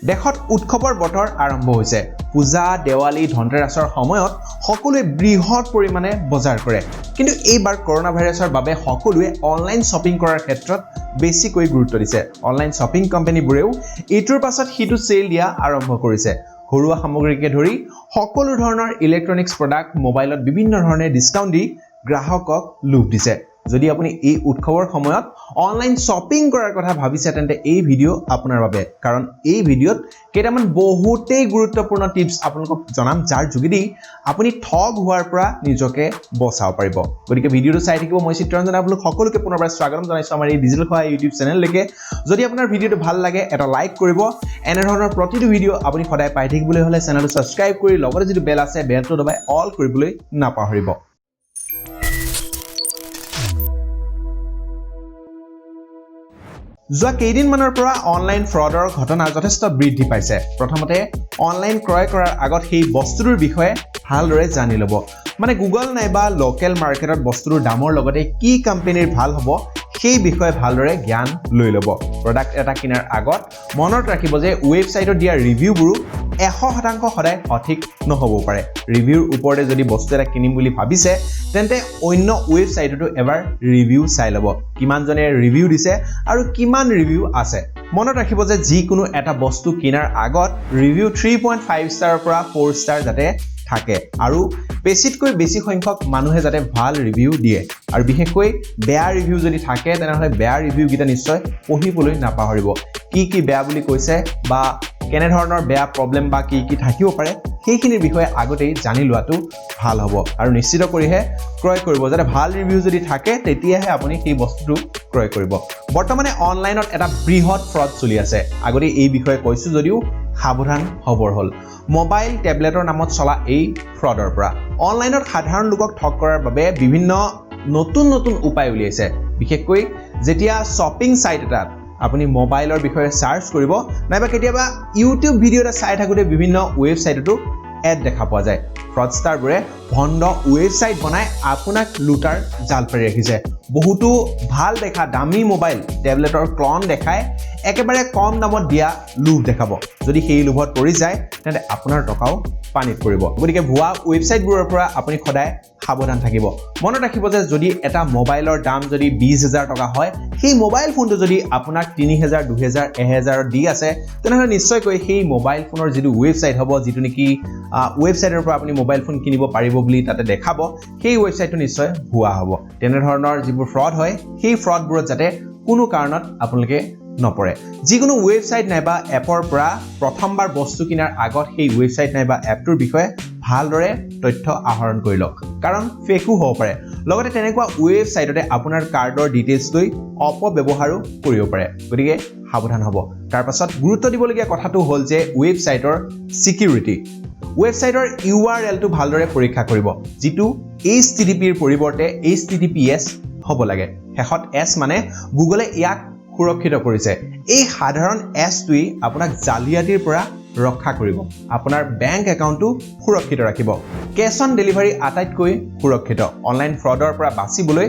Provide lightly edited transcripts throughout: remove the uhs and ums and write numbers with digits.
দেখত উৎসৱৰ বতৰ আৰম্ভ হৈছে পূজা দেৱালী ধনতেৰাছৰ সময়ত সকলোৱে বৃহৎ পৰিমাণে বজাৰ কৰে কিন্তু এইবাৰ কৰোনা ভাইৰাছৰ বাবে সকলোৱে অনলাইন শ্বপিং কৰাৰ ক্ষেত্ৰত বেছিকৈ গুৰুত্ব দিছে অনলাইন শ্বপিং কোম্পানীবোৰেও ইটোৰ পাছত হিটো সেল দিয়া আৰম্ভ কৰিছে ঘৰুৱা সামগ্ৰীকে ধৰি সকলো ধৰণৰ ইলেক্ট্ৰনিক্স প্ৰডাক্ট মোবাইলত বিভিন্ন ধৰণে ডিসকাউন্ট দি গ্ৰাহকক লোভ দিছে যদি আপুনি এই উৎসৱৰ সময়ত অনলাইন শ্বপিং কৰাৰ কথা ভাবিছে তেন্তে এই ভিডিও আপোনাৰ বাবে কাৰণ এই ভিডিওত কেইটামান বহুতেই গুৰুত্বপূৰ্ণ টিপছ আপোনালোকক জনাম যাৰ যোগেদি আপুনি ঠগ হোৱাৰ পৰা নিজকে বচাব পাৰিব গতিকে ভিডিওটো চাই থাকিব মই চিত্ৰঞ্জন আপোনালোক সকলোকে পুনৰবাৰ স্বাগতম জনাইছো আমাৰ এই ডিজিটেল খোৱা ইউটিউব চেনেললৈকে যদি আপোনাৰ ভিডিওটো ভাল লাগে এটা লাইক কৰিব এনে ধৰণৰ প্ৰতিটো ভিডিও আপুনি সদায় পাই থাকিবলৈ হলে চেনেলটো সাবস্ক্ৰাইব কৰি লগতে যদি বেল আছে বেলটো দবাই অল কৰিবলৈ নাপাহৰিব যোৱা কেইদিনমানৰ পৰা অনলাইন ফ্ৰডৰ ঘটনা যথেষ্ট বৃদ্ধি পাইছে প্ৰথমতে অনলাইন ক্ৰয় কৰাৰ আগত সেই বস্তুৰ বিষয়ে ভালদৰে জানি ল'ব মানে গুগল নাইবা লোকেল মাৰ্কেটত বস্তুৰ দামৰ লগতে কি কোম্পানীৰ ভাল হ'ব সেই বিষয়ে ভালদৰে জ্ঞান লৈ ল'ব প্ৰডাক্ট এটা কিনাৰ আগত মনত ৰাখিব যে ওয়েবসাইটত দিয়া ৰিভিউবোৰো 100% সদায় সঠিক নহব পাৰে ৰিভিউৰ ওপৰতে যদি বস্তু এটা কিনিম বুলি ভাবিছে তেন্তে অন্য ওয়েবসাইটতো এবাৰ ৰিভিউ চাই ল'ব কিমান জনে ৰিভিউ দিছে আৰু কিমান ৰিভিউ আছে মনত ৰাখিব যে যিকোনো এটা বস্তু কিনাৰ আগত ৰিভিউ 3.5 ষ্টাৰৰ পৰা 4 ষ্টাৰ যাতে থাকে আৰু বেছিতকৈ বেছি সংখ্যক মানুহে যাতে ভাল ৰিভিউ দিয়ে আৰু বিশেষকৈ বেয়া ৰিভিউ যদি থাকে তেনেহলে বেয়া ৰিভিউ গিটা নিশ্চয় পঢ়িবলৈ নাপাহৰিব কি বেয়া বুলি কৈছে বা কেনে ধৰণৰ বেয়া প্ৰবলেম বা কি থাকিব পাৰে সেইখিনিৰ বিষয়ে আগতেই জানি লোৱাটো ভাল হ'ব আৰু নিশ্চিত কৰিহে ক্ৰয় কৰিব যাতে ভাল ৰিভিউ যদি থাকে তেতিয়াহে আপুনি সেই বস্তুটো ক্ৰয় কৰিব বৰ্তমানে অনলাইনত এটা বৃহৎ ফ্ৰড চলি আছে আগতে এই বিষয়ে কৈছো যদিও সাৱধান হবৰ হ'ল মোবাইল টেবলেটৰ নামত চলা এই ফ্ৰডৰ পৰা অনলাইনত সাধাৰণ লোকক ঠগ কৰাৰ বাবে বিভিন্ন নতুন উপায় উলিয়াইছে বিশেষকৈ যেতিয়া শ্বপিং সাইট এটা আপুনি মোবাইলৰ বিষয়ে সাৰ্চ কৰিব নাইবা কেতিয়াবা ইউটিউব ভিডিও এটা চাই থাকোতে বিভিন্ন ওয়েবসাইটতো এড দেখা পোৱা যায় ফ্ৰডষ্টাৰবোৰে ভণ্ড ওয়েবসাইট বনাই আপোনাক লুটাৰ জাল পাৰি ৰাখিছে বহুতো ভাল দেখা দামী মোবাইল টেবলেটৰ ক্লন দেখায় একেবাৰে কম দামত দিয়া লোভ দেখাব যদি সেই লোভত পৰি যায় তেন্তে আপোনাৰ টকাও পানীত পৰিব গতিকে ভুৱা ওয়েবসাইটবোৰৰ পৰা আপুনি সদায় সাৱধান থাকিব মনত ৰাখিব যে যদি এটা মোবাইলৰ দাম যদি 20000 টকা হয় সেই মোবাইল ফোনটো যদি আপোনাক 3000 2000 1000 দি আছে তেনেহলে নিশ্চয়কৈ সেই মোবাইল ফোনৰ যিটো ওয়েবসাইট হ'ব যিটো নেকি ওয়েবসাইটৰ পৰা আপুনি মোবাইল ফোন কিনিব পাৰিব বুলি তাতে দেখাব সেই ওয়েবসাইটটো নিশ্চয় ভুৱা হ'ব তেনে ধৰণৰ যিবোৰ ফ্ৰড হয় সেই ফ্ৰডবোৰত যাতে কোনো কাৰণত আপোনালোকে নপৰে যিকোনো ওয়েবসাইট নাইবা এপৰ পৰা প্ৰথমবাৰ বস্তু কিনাৰ আগত সেই ওয়েবসাইট নাইবা এপটোৰ বিষয়ে ভালদৰে তথ্য আহৰণ কৰি লওক কাৰণ ফেকো হ'ব পাৰে লগতে তেনেকুৱা ওয়েবসাইটতে আপোনাৰ কাৰ্ডৰ ডিটেইলছ লৈ অপব্যৱহাৰো কৰিব পাৰে গতিকে সাৱধান হ'ব তাৰ পাছত গুৰুত্ব দিবলগীয়া কথাটো হ'ল যে ওয়েবসাইটৰ সিকিউৰিটি ওয়েবসাইটৰ URL টো ভালদৰে পৰীক্ষা কৰিব যিটো HTTP ৰ পৰিৱৰ্তে HTTPS হ'ব লাগে হেহত S মানে গুগলে ইয়াক সুৰক্ষিত কৰিছে এই সাধাৰণ S টোই আপোনাক জালিয়াতিৰ পৰা ৰক্ষা কৰিব আপোনাৰ বেংক একাউণ্টটো সুৰক্ষিত ৰাখিব কেশ অন ডেলিভাৰী আটাইতকৈ সুৰক্ষিত অনলাইন ফ্ৰডৰ পৰা বাচিবলৈ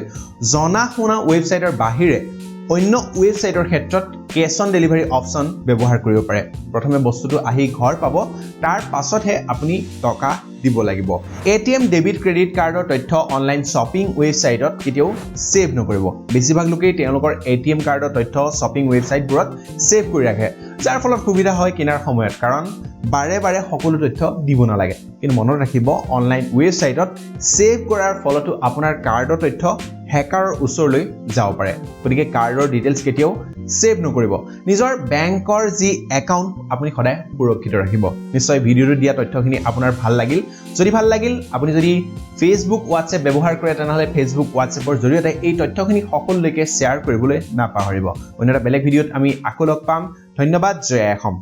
জনা শুনা ওয়েবসাইটৰ বাহিৰে অন্য ওয়েবসাইটৰ ক্ষেত্ৰত কেশ অন ডেলিভাৰী অপচন ব্যৱহাৰ কৰিব পাৰে প্ৰথমে বস্তুটো আহি ঘৰ পাব তাৰ পাছতহে আপুনি টকা দিব লাগিব এটিএম ডেবিট ক্ৰেডিট কাৰ্ডৰ তথ্য অনলাইন শ্বপিং ওয়েবসাইটত কেতিয়াও সেভ নকৰিব বেছিভাগ লোকেই তেওঁলোকৰ এটিএম কাৰ্ডৰ তথ্য শ্বপিং ওয়েবসাইটবোৰত সেভ কৰি ৰাখে যাৰ ফলত সুবিধা হয় কিনাৰ সময়ত কাৰণ বাৰে সকলো তথ্য দিব নালাগে কিন্তু মনত ৰাখিব অনলাইন ওয়েবসাইটত সেভ কৰাৰ ফলতো আপোনাৰ কাৰ্ডৰ তথ্য হেকাৰৰ ওচৰলৈ যাব পাৰে গতিকে কাৰ্ডৰ ডিটেইলছ কেতিয়াও সেভ নকৰিব নিজৰ বেংকৰ যি একাউণ্ট আপুনি সদায় সুৰক্ষিত ৰাখিব নিশ্চয় ভিডিওটো দিয়া তথ্যখিনি আপোনাৰ ভাল লাগিল যদি ভাল লাগিল আপুনি যদি ফেসবুক হোৱাটসএপ ব্যৱহাৰ কৰে তেনেহলে ফেসবুক হোৱাটসএপৰ জৰিয়তে এই তথ্যখিনি সকলোলৈকে শ্বেয়াৰ কৰিবলৈ নাপাহৰিব অন্য এটা বেলেগ ভিডিওত আমি আকৌ লগ পাম ধন্যবাদ জয় অসম